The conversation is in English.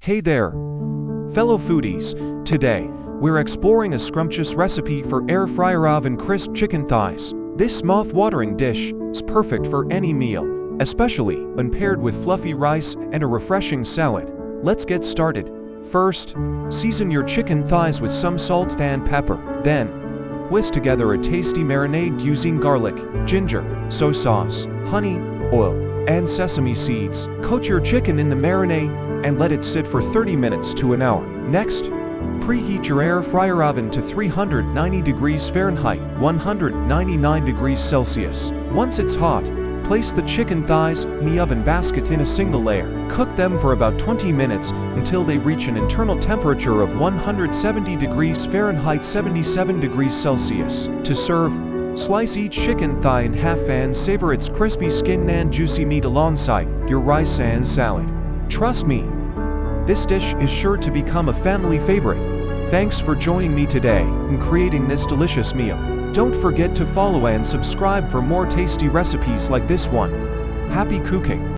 Hey there, fellow foodies. Today, we're exploring a scrumptious recipe for air fryer oven crisp chicken thighs. This mouth-watering dish is perfect for any meal, especially when paired with fluffy rice and a refreshing salad. Let's get started. First, season your chicken thighs with some salt and pepper. Then, whisk together a tasty marinade using garlic, ginger, soy sauce, honey, oil, and sesame seeds. Coat your chicken in the marinade and let it sit for 30 minutes to an hour. Next, preheat your air fryer oven to 390 degrees Fahrenheit, 199 degrees Celsius. Once it's hot, place the chicken thighs in the oven basket in a single layer. Cook them for about 20 minutes until they reach an internal temperature of 170 degrees Fahrenheit, 77 degrees Celsius. To serve, slice each chicken thigh in half and savor its crispy skin and juicy meat alongside your rice and salad. Trust me, this dish is sure to become a family favorite. Thanks for joining me today in creating this delicious meal. Don't forget to follow and subscribe for more tasty recipes like this one. Happy cooking!